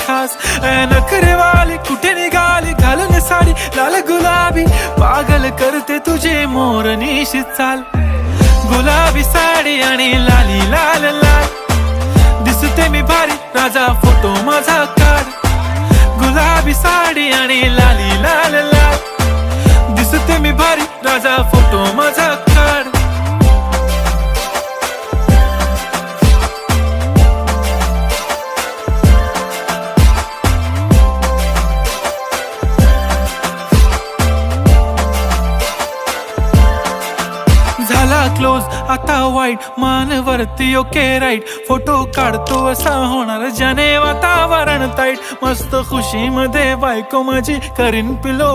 खास नखरेवाली कुठे निघाली घालून साडी लाल गुलाबी पागल करते तुझे मोरनीशी चाल गुलाबी साडी आणि लाली लाल लाल दिसते मी भारी राजा फोटो माझा काढ गुलाबी साडी आणि लाली लाल लाल दिसते मी भारी राजा फोटो माझा काढ झाला क्लोज आता वाईट मानवरती ओके राईट फोटो काढतो असा होणार ज्याने वातावरण ताईट मस्त खुशी मध्ये बायको माझी करीन पिलो